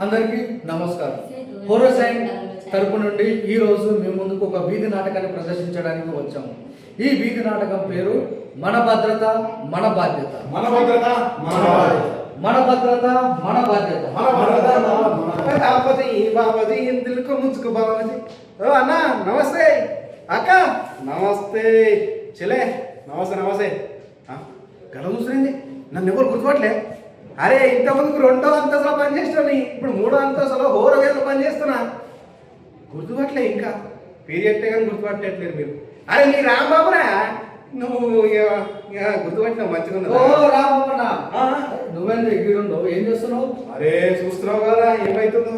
అందరికీ నమస్కారం. హోరోసైన్ తరపు నుండి ఈ రోజు మీ ముందుకు ఒక వీధి నాటకాన్ని ప్రదర్శించడానికి వచ్చాము. ఈ వీధి నాటకం పేరు మన భద్రత మన బాధ్యత. మన భద్రత మన బాధ్యత. మన భద్రత మన బాధ్యత. మన భద్రత బాపతి బాపతి ఇందుకు ముంచుకు బాపతి. ఓ అన్న నమస్తే, అక్క నమస్తే, చెలే నమస్తే నమస్తే. గల చూసింది నన్ను ఎవరు గుర్తుపట్టలే. అరే ఇంతమందికి 2వ అంతస్తులో పనిచేస్తాను, ఇప్పుడు 3వ అంతస్తులో హోరవేలో పనిచేస్తున్నా. గుర్తుపట్టలే, ఇంకా పీరియడ్ కానీ గుర్తుపట్టట్లేదు మీరు. అరే నీ రాంబాబురా, నువ్వు గుర్తుపట్టినావు మంచిగా ఓ రామన్న, నువ్వేంద్ర ఎగిరుండవు, ఏం చేస్తున్నావు? అరే చూస్తున్నావు కదా ఏమైతుందో.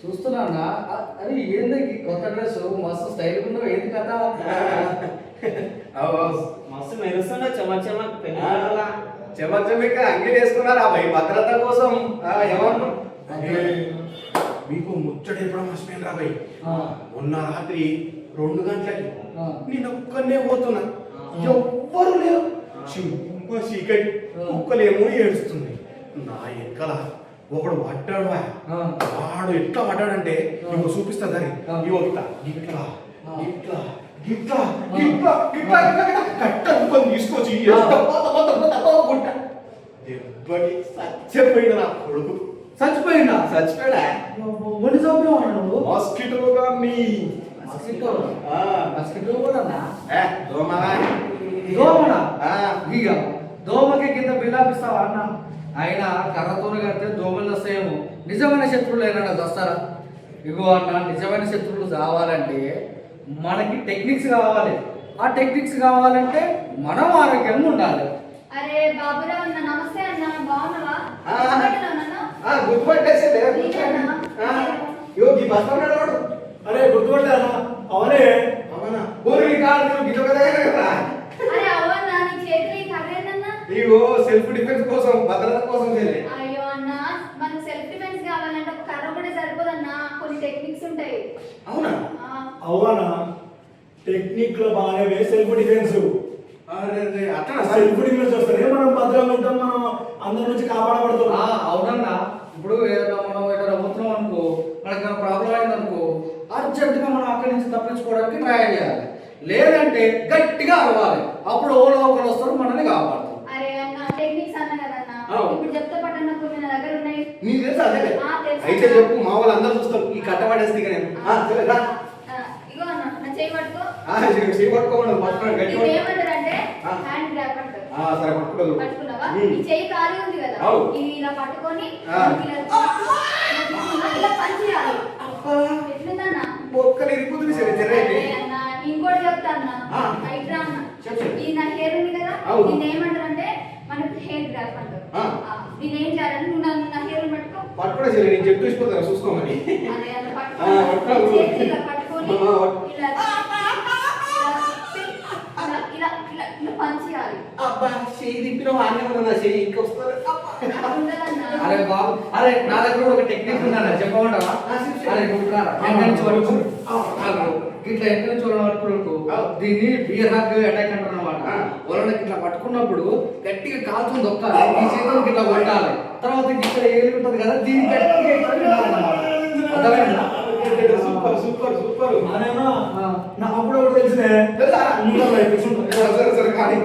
చూస్తున్నా. అరే ఏంది కొత్త డ్రెస్ మస్తు స్టైల్ ఉన్నావు, ఏంది కదా? మస్తు మెరుస్తున్నా చెమక్ చెమచ్చమిక అంగడి వేసుకున్నారా భయ్ భద్రత కోసం. ఏమన్నా మీకు ముచ్చట ఎప్పుడు మర్చిపోయిన రా భయ్. మొన్న రాత్రి 2 గంటలకి నేను ఒక్కనే పోతున్నా, ఎవ్వరు లేరు, చీకటి, కుక్కలేమో ఏడుస్తుంది. నా ఎక్కల ఒకడు పడ్డాడు. వాడు ఎట్లా పడ్డాడంటే ఇవ్వ చూపిస్తా దాన్ని. ఇవ్వ ఇట్లా ఇట్లా ఇట్లా ఇట్లా ఇట్లా ఇట్లా కట్టనుకొని తీసుకొచ్చి దెబ్బకి చచ్చిపోయింది నా కొడుకు. చచ్చిపోయిందా? చచ్చిపోయాడా? ఒంటి చంపే నువ్వు? మాస్కిటో గాని దోమకి కింద బిల్లాపిస్తావా అన్న? ఆయన కర్రతోనే కడితే దోమలు వస్తాయేమో. నిజమైన శత్రువులు ఏమైనా వస్తారా? ఇగో అన్న, నిజమైన శత్రువులు కావాలంటే మనకి టెక్నిక్స్ కావాలి. ఆ టెక్నిక్స్ కావాలంటే మనం ఆరోగ్యంగా ఉండాలి. అరే బాబురావు అన్న, నమస్తే అన్న, బాగున్నావా? గుర్తుపట్టేసే. అరే గుర్తుపట్టారా? అవనే అవునా? ఊరికి కాదు గిట్ల కదా. అరే అవునా, నీ చేతులు ఈ కర్రేందన్నా? ఇగో సెల్ఫ్ డిఫెన్స్ కోసం, భద్రత కోసం చేయాలి. అయ్యో అన్న, మనకు సెల్ఫ్ డిఫెన్స్ కావాలంటే ఒక కర్ర కూడా సరిపోదన్నా, కొన్ని టెక్నిక్స్ ఉంటాయి. అవునా? అవునా, టెక్నిక్ లో బాగానే సెల్ఫ్ డిఫెన్స్. అట్లా సెల్ఫ్ డిఫెన్స్ వస్తే మనం భద్రంగా ఉంటాం, మనం అందరి నుంచి కాపాడబడతాం. అవునన్నా, ఇప్పుడు ఏదైనా మనం ఏదైనా పోతున్నాం అనుకో, మనకి ప్రాబ్లం అయిందనుకో, అర్జెంటుగా మనం అక్కడి నుంచి తప్పించుకోవడానికి ట్రై చేయాలి. లేదంటే గట్టిగా అరవాలి, అప్పుడు ఓలో ఒకరు వస్తారు, మనల్ని కాపాడుతారు. అరే అన్న, టెక్నిక్స్ అన్న కదన్నా, ఇప్పుడు చెప్తే పట్టణ కొన్ని నా దగ్గర ఉన్నాయి. నీకు తెలుసా? అదే తెలుసు. అయితే చెప్పు, మా వాళ్ళు అందరూ చూస్తారు ఈ కట్టబడేస్తే. నేను ఇగో అన్న, నా చేయి పట్టుకో. చేయి పట్టుకోమని పట్టుకోండి, గట్టి ఇది ఏమంటారంటే హ్యాండ్ గ్రాప్ అంటారు. సరే పట్టుకోదు. పట్టుకున్నావా? ఈ చేయి ఖాళీ ఉంది కదా, ఇది ఇలా పట్టుకొని ఇలా పంచి చేయాలి. ఎట్లుందన్నా? బొక్కలు ఇరిపోతుంది. సరే చెర్రైతే అన్న, ఇంకోటి చెప్తా అన్న, హైడ్రా అన్న. ఇది నా హెయిర్ ఉంది కదా, దీన్ని ఏమంటారంటే మనకి హెయిర్ గ్రాప్ అంటారు. దీన్ని ఏం చేయాలంటే నువ్వు నా హెయిర్ పట్టుకో. పట్టుకోవడం సరే, నేను చెప్పు చూసిపోతాను, చూసుకోమని. అదే అన్న, పట్టుకొని ఇలా పట్టుకొని ఇలా ఇలా ఇలా ఇలా పంచి చేయాలి. అబ్బా చెయ్యి తిప్పిన వాడినే ఉన్నా, చెయ్యి ఇంకా వస్తుంది. అరే బాబు, అరే నా దగ్గర ఒక టెక్నిక్ ఉందా, చెప్పమంటావా? అరే వెనక నుంచి పట్టుకో, ఇట్లా వెనక నుంచి పట్టుకోవడానికి దీన్ని బియర్ హాక్ అటాక్ అంటారు అనమాట. వాళ్ళకి ఇట్లా పట్టుకున్నప్పుడు గట్టిగా కాల్చుని దొక్కాలి, ఈ చేతులకు ఇట్లా కొట్టాలి. తర్వాత ఇక్కడ ఏలి ఉంటుంది కదా, దీన్ని గట్టిగా అర్థమైందా? Super super super. నాకు కూడా ఒకటి తెలిసిందే. సరే సరే కానీ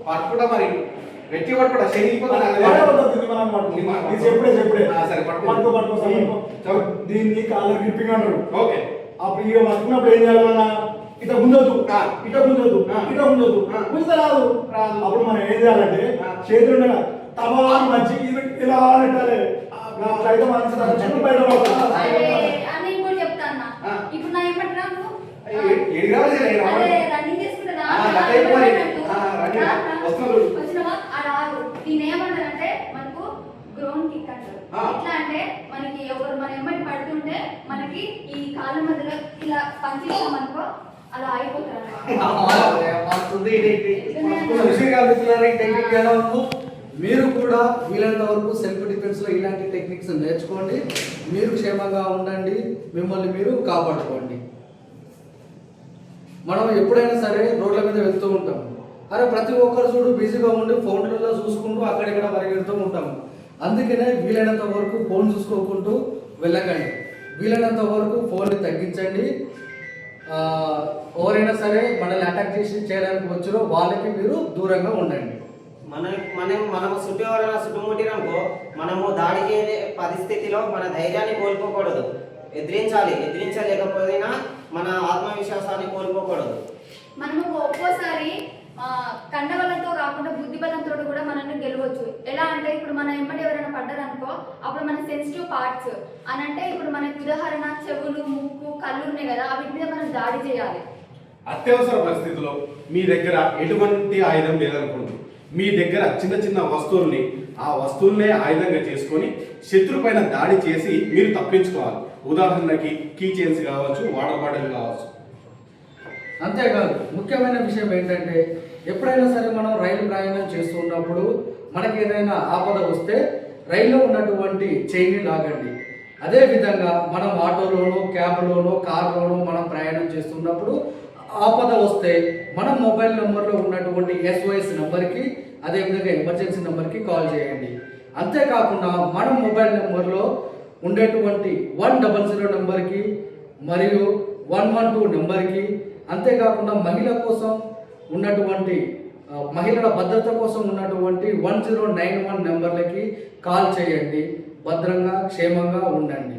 పట్టుకుంటా మరి, వెట్టి పట్టుకుంటా చెయ్యి దీన్ని కాలర్ గ్రిప్పింగ్ అంటారు. ఓకే, అప్పుడు ఇక పట్టుకున్నప్పుడు ఏం చేయాలన్నా, ఇట్లా గుంజొద్దు, ఇట్లా గుంజొద్దు, ఇట్లా గుంజొద్దు, గుంజుతా రాదు. అప్పుడు మనం ఏం చేయాలంటే చేతులు ఉండగా తబా మంచి ఇలా పెట్టాలి. అయితే మంచి బయట అని ఇంకోటి చెప్తా అన్న, ఇప్పుడు నా ఏమంటున్నా నువ్వు రన్నింగ్ చేసుకుంటా వచ్చినవా? రాదు. దీన్ని ఏమంటారంటే మనకు గ్రౌండ్ కిక్ అంటారు. ఎట్లా అంటే మనకి ఎవరు మన ఎమ్మటి పడుతుంటే మనకి ఈ కాళ్ళ మధ్యలో ఇలా పంచేసామనుకో, అలా అయిపోతారు. మీరు కూడా వీలైనంత వరకు సెల్ఫ్ డిఫెన్స్ లో ఇలాంటి టెక్నిక్స్ నేర్చుకోండి. మీరు క్షేమంగా ఉండండి, మిమ్మల్ని మీరు కాపాడుకోండి. మనం ఎప్పుడైనా సరే రోడ్ల మీద వెళ్తూ ఉంటాం. అరే ప్రతి ఒక్కరు చూడు బిజీగా ఉండి ఫోన్లలో చూసుకుంటూ అక్కడిక్కడ పరిగెడుతూ ఉంటాము. అందుకనే వీలైనంత వరకు ఫోన్ చూసుకోకుంటూ వెళ్ళకండి. వీలైనంత వరకు ఫోన్ని తగ్గించండి. ఎవరైనా సరే మనల్ని అటాక్ చేయడానికి వచ్చారో వాళ్ళకి మీరు దూరంగా ఉండండి. మనము చుట్టూ ఎవరైనా చుట్టుముట్టిననుకో మనము దాడికి పరిస్థితిలో మన ధైర్యాన్ని కోల్పోకూడదు. ఎదిరించలేకపోయినా మన ఆత్మవిశ్వాసాన్ని కోల్పోకూడదు. మనము ఒక్కోసారి కండవలతో కాకుండా బుద్ధి బలంతో కూడా మనల్ని గెలవచ్చు. ఎలా అంటే ఇప్పుడు మన ఎమ్మటి ఎవరైనా పడ్డారనుకో అప్పుడు మన సెన్సిటివ్ పార్ట్స్ అని అంటే ఇప్పుడు మనకి ఉదాహరణ చెవులు, ముక్కు, కళ్ళు ఉన్నాయి కదా, అవి మీద మనం దాడి చేయాలి. అత్యవసర పరిస్థితుల్లో మీ దగ్గర ఎటువంటి ఆయుధం లేదనుకోండి, మీ దగ్గర చిన్న చిన్న వస్తువుల్ని ఆ వస్తువులనే ఆయుధంగా చేసుకొని శత్రు పైన దాడి చేసి మీరు తప్పించుకోవాలి. ఉదాహరణకి కీ చైన్స్ కావచ్చు, వాటర్ బాటిల్ కావచ్చు. అంతేకాదు ముఖ్యమైన విషయం ఏంటంటే ఎప్పుడైనా సరే మనం రైలు ప్రయాణం చేస్తూ ఉన్నప్పుడు మనకి ఏదైనా ఆపద వస్తే రైల్లో ఉన్నటువంటి చైన్ని లాగండి. అదేవిధంగా మనం ఆటోలోనో, క్యాబ్లోనో, కార్లోనో మనం ప్రయాణం చేస్తున్నప్పుడు ఆపద వస్తే మనం మొబైల్ నెంబర్లో ఉన్నటువంటి SOS నెంబర్కి, అదేవిధంగా ఎమర్జెన్సీ నెంబర్కి కాల్ చేయండి. అంతేకాకుండా మనం మొబైల్ నెంబర్లో ఉండేటువంటి 100 నెంబర్కి మరియు 112 నెంబర్కి, అంతేకాకుండా మహిళ కోసం ఉన్నటువంటి మహిళల భద్రత కోసం ఉన్నటువంటి 1091 నెంబర్లకి కాల్ చేయండి. భద్రంగా క్షేమంగా ఉండండి.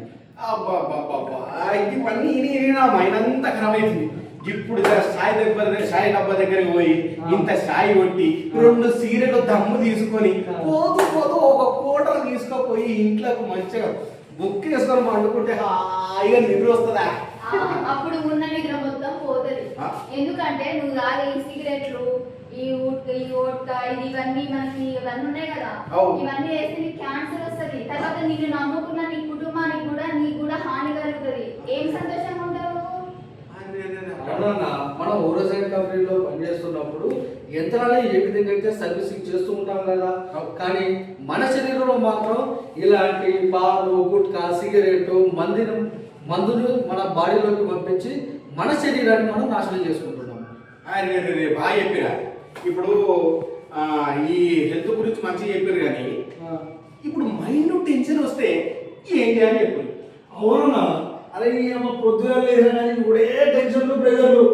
ఇవన్నీ నా మైండ్ అంతా ఖరాబ్ అవుతుంది. ఇప్పుడు సాయి డబ్బా దగ్గరికి పోయి ఇంత సాయి కొట్టి 2 సీరెలు దమ్ము తీసుకొని పోతూ ఒక కోటలు తీసుకుపోయి ఇంట్లోకి మంచిగా బుక్ చేసుకొని వండుకుంటే హాయిగా నిద్ర వస్తుందా? అప్పుడు ఉన్న నిద్ర మొత్తం పోతుంది. ఎందుకంటే నువ్వు తాగే ఈ సిగరెట్లు, ఈ ఓట్కా, ఇవన్నీ మనకి ఇవన్నీ ఉన్నాయి కదా, ఇవన్నీ వేస్తే నీకు క్యాన్సర్ వస్తుంది. తర్వాత నిన్ను నమ్ముకున్న నీ కుటుంబానికి కూడా నీకు కూడా హాని కలుగుతుంది. ఏం సంతోషంగా ఉంటావు? మనం ఓరోసైడ్ కంపెనీలో పనిచేస్తున్నప్పుడు యంత్రాలు ఏ విధంగా అయితే సర్వీసింగ్ చేస్తూ ఉంటాం కదా, కానీ మన శరీరంలో మాత్రం ఇలాంటి పాలు, గుట్కా, సిగరెట్, మందును మన బాడీలోకి పంపించి మన శరీరాన్ని మనం నాశనం చేసుకుంటున్నాం. బాగా చెప్పిరా. ఇప్పుడు ఈ హెల్త్ గురించి మంచిగా చెప్పారు, కానీ ఇప్పుడు మైండ్ టెన్షన్ వస్తే ఏం చేయాలి చెప్పారు? అవునా? అరే పొద్దుగా లేదా కానీ ఇప్పుడే టెన్షన్లు, ప్రెజర్లు.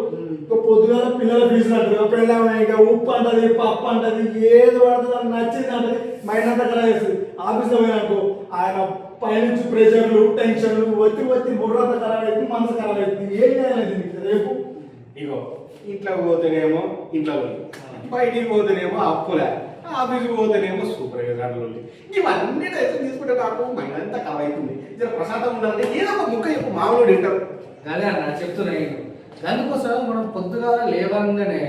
పొద్దుగా పిల్లల ఫీజులు అంటారు, పిల్లలు ఉప్పు అంటది, పప్పు అంటది, ఏది పడుతుంది అని నచ్చింది అంటది, మైండ్ అంతా ఖరాబ్ చేస్తుంది. ఆఫీస్లో పోయినాకో ఆయన పైనుంచి ప్రెజర్లు, టెన్షన్లు వచ్చి బుర్రంతా ఖరాబ్ అవుతుంది, మనసు ఖరాబ్ అవుతుంది. ఏం చేయాలి రేపు? ఇగో ఇంట్లోకి పోతేనేమో ఇంట్లో బయటికి పోతేనేమో అప్పులే, ఆఫీస్కి పోతేనేమో సూపర్వైజర్లు, ఇవన్నీ టెన్షన్ తీసుకుంటే నాకు మైండ్ అంతా ఖరాబ్ అవుతుంది. జర ప్రశాంతంగా ఉండాలంటే ఏదో ఒక ముక్క చెప్పు, మామూలు తింటారు. అదే అన్న చెప్తున్నా. దానికోసం మనం పొద్దుగాల లేవంగానే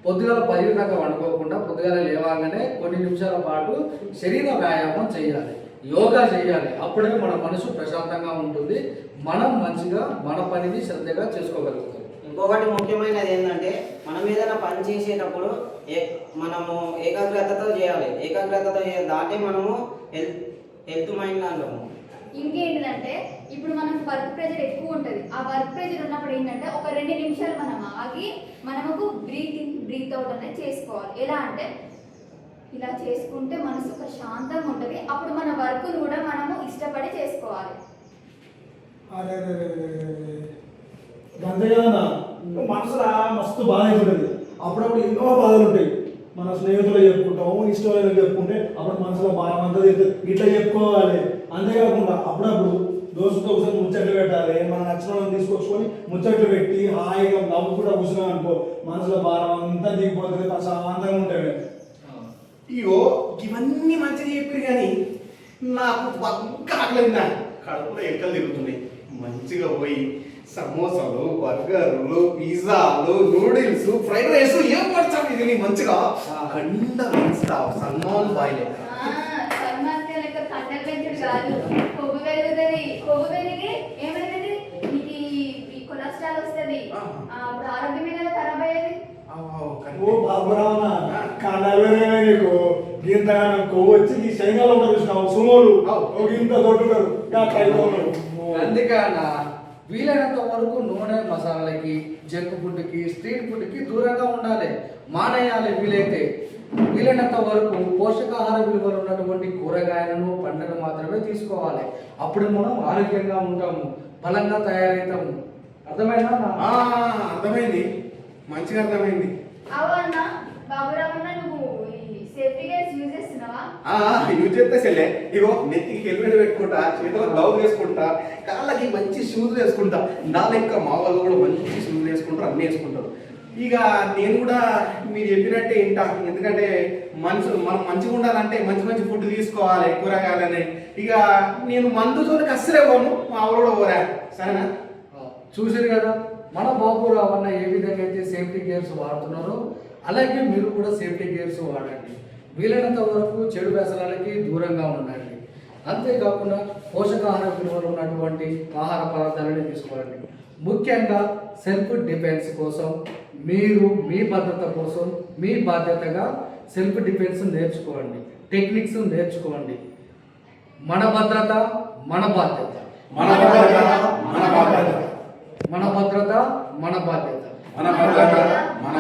పొద్దుగాల 10 దాకా వండుకోకుండా పొద్దుగాల లేవంగానే కొన్ని నిమిషాల పాటు శరీర వ్యాయామం చేయాలి, యోగా చేయాలి. అప్పుడే మన మనసు ప్రశాంతంగా ఉంటుంది, మనం మంచిగా మన పనిని శ్రద్ధగా చేసుకోగలుగుతాం. ఇంకొకటి ముఖ్యమైనది ఏంటంటే మనం ఏదైనా పని చేసేటప్పుడు మనము ఏకాగ్రతతో చేయాలి. ఏకాగ్రతతో దాటే మనము హెల్త్ మైండ్ అంటాము. ఇంకేంటిదంటే ఇప్పుడు మనకు వర్క్ ప్రెజర్ ఎక్కువ ఉంటుంది. ఆ వర్క్ ప్రెజర్ ఉన్నప్పుడు ఏంటంటే ఒక 2 నిమిషాలు మనం ఆగి మనకు బ్రీత్ ఇన్ బ్రీత్ అవుట్ అనేది చేసుకోవాలి. ఎలా అంటే ఇలా చేసుకుంటే మనసు ప్రశాంతంగా ఉంటుంది. అప్పుడు మన వర్క్ కూడా మనము ఇష్టపడి చేసుకోవాలి. అంతే కదా, మనసులో మస్తు బాధ అవుతుంది. అప్పుడప్పుడు ఎన్నో బాధలు ఉంటాయి. మన స్నేహితులు చెప్పుకుంటాము, ఇష్టం చెప్పుకుంటే అప్పుడు మనసులో భారం అంతా తెలుస్తుంది. ఇట్లా చెప్పుకోవాలి. అంతేకాకుండా అప్పుడప్పుడు దోస్తుతో ఒకసారి ముచ్చట్లు పెట్టాలి. మన నచ్చిన వాళ్ళని తీసుకొచ్చుకొని ముచ్చట్లు పెట్టి హాయిగా నవ్వు కూడా కూర్చున్నాం అనుకో, మనసులో భారం అంతా దిగిపోతుంది, ప్రశాంతంగా ఉంటాయి. ఇగో ఇవన్నీ మంచిగా చెప్పారు, కానీ నాకు బాగా ఆకలిందా, కడుపులో ఎక్కలు తిరుగుతున్నాయి. మంచిగా పోయి సమోసాలు, బర్గర్లు, పిజ్జాలు, నూడిల్స్, ఫ్రైడ్ రైస్ ఏం పడతావు ఇది మంచిగా కండ పెంచుతావు సల్మాన్ బాయ్ లెక్క. కాదు, కొవ్వు పెరుగుతుంది. కొవ్వు పెరిగి ఏమైతుంది, నీకు ఈ కొలెస్ట్రాల్ వస్తుంది. అప్పుడు ఆరోగ్యమే కదా ఖరాబ్ అయ్యేది. ఓ బాబురావునా, కండలే నీకు గింతగానం కొవ్వు వచ్చి ఈ శైనాలు ఉంటారు చూసినావు, సుమోలు ఇంత దొడ్డుతారు. అందుకన్నా వీలైనంత వరకు నూనె, మసాలాలకి, జంక్ ఫుడ్కి, స్ట్రీట్ ఫుడ్కి దూరంగా ఉండాలి, మానేయాలి వీలైతే. వీలైనంత వరకు పోషకాహార విలువలు ఉన్నటువంటి కూరగాయలను పండ్లను మాత్రమే తీసుకోవాలి. అప్పుడు మనం ఆరోగ్యంగా ఉంటాము, బలంగా తయారవుతాము. అర్థమైనా? అర్థమైంది, మంచిగా అర్థమైంది. అవునా బాబురావన్న, నువ్వు ఈ సేఫ్టీ గేర్స్ యూజ్ చేస్తున్నావా? యూజ్ చేస్తే సెల్లే, ఇగో నెత్తికి హెల్మెట్ పెట్టుకుంటా, చేతిలో గ్లౌజ్ వేసుకుంటా, కాళ్ళకి మంచి షూస్ వేసుకుంటా. నా లెక్క మా వాళ్ళు కూడా మంచి షూస్ వేసుకుంటారు, అన్నీ వేసుకుంటారు. ఇక నేను కూడా మీరు చెప్పినట్టే వింటా. ఎందుకంటే మనం మంచిగా ఉండాలంటే మంచి మంచి ఫుడ్ తీసుకోవాలి, కూరగాయలని. ఇక నేను మందు జోలికి అస్సలే పోను, మా ఊరు కూడా పోరా. సరేనా? చూసారు కదా మన బాబు రావన్న ఏ విధంగా అయితే సేఫ్టీ గేర్స్ వాడుతున్నారో అలాగే మీరు కూడా సేఫ్టీ గేర్స్ వాడండి. వీలైనంత వరకు చెడు వ్యసనాలకి దూరంగా ఉండండి. అంతేకాకుండా పోషకాహార విలువలు ఉన్నటువంటి ఆహార పదార్థాలని తీసుకోవాలండి. ముఖ్యంగా సెల్ఫ్ డిఫెన్స్ కోసం మీరు మీ భద్రత కోసం మీ బాధ్యతగా సెల్ఫ్ డిఫెన్స్ నేర్చుకోండి, టెక్నిక్స్ నేర్చుకోండి. మన భద్రత మన బాధ్యత, మన భద్రత మన బాధ్యత, మన భద్రత మన బాధ్యత. మన భద్రత మన